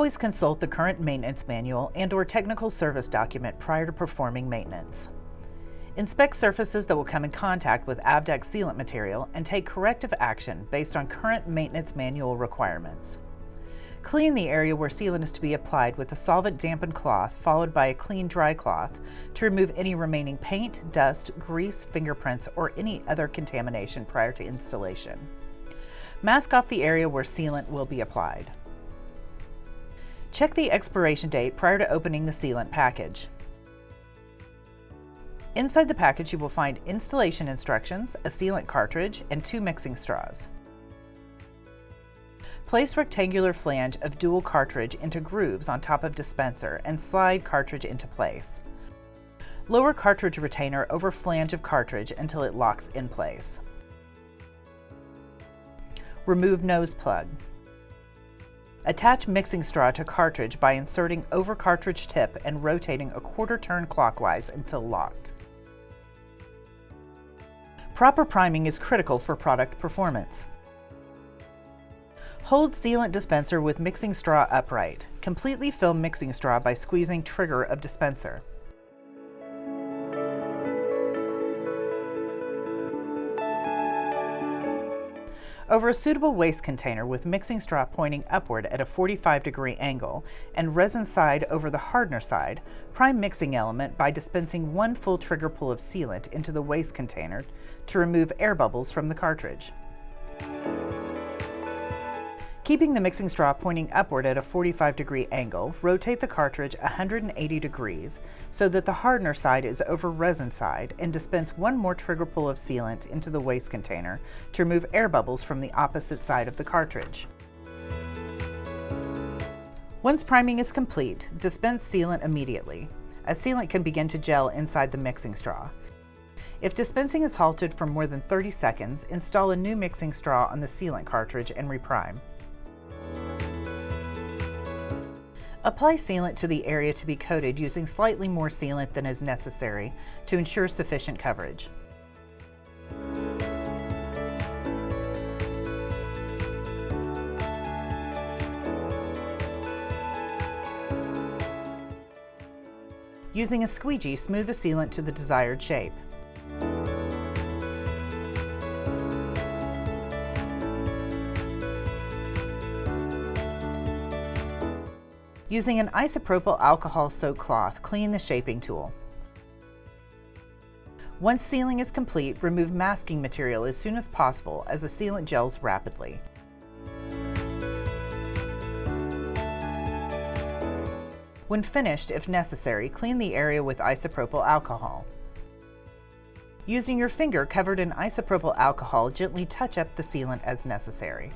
Always consult the current maintenance manual and/or technical service document prior to performing maintenance. Inspect surfaces that will come in contact with Av-DEC sealant material and take corrective action based on current maintenance manual requirements. Clean the area where sealant is to be applied with a solvent-dampened cloth followed by a clean dry cloth to remove any remaining paint, dust, grease, fingerprints, or any other contamination prior to installation. Mask off the area where sealant will be applied. Check the expiration date prior to opening the sealant package. Inside the package you will find installation instructions, a sealant cartridge, and 2 mixing straws. Place rectangular flange of dual cartridge into grooves on top of dispenser and slide cartridge into place. Lower cartridge retainer over flange of cartridge until it locks in place. Remove nose plug. Attach mixing straw to cartridge by inserting over cartridge tip and rotating a 1/4 turn clockwise until locked. Proper priming is critical for product performance. Hold sealant dispenser with mixing straw upright. Completely fill mixing straw by squeezing trigger of dispenser. Over a suitable waste container with mixing straw pointing upward at a 45-degree angle and resin side over the hardener side, prime mixing element by dispensing 1 full trigger pull of sealant into the waste container to remove air bubbles from the cartridge. Keeping the mixing straw pointing upward at a 45-degree angle, rotate the cartridge 180 degrees so that the hardener side is over resin side and dispense 1 more trigger pull of sealant into the waste container to remove air bubbles from the opposite side of the cartridge. Once priming is complete, dispense sealant immediately, as sealant can begin to gel inside the mixing straw. If dispensing is halted for more than 30 seconds, install a new mixing straw on the sealant cartridge and reprime. Apply sealant to the area to be coated using slightly more sealant than is necessary to ensure sufficient coverage. Using a squeegee, smooth the sealant to the desired shape. Using an isopropyl alcohol soaked cloth, clean the shaping tool. Once sealing is complete, remove masking material as soon as possible as the sealant gels rapidly. When finished, if necessary, clean the area with isopropyl alcohol. Using your finger covered in isopropyl alcohol, gently touch up the sealant as necessary.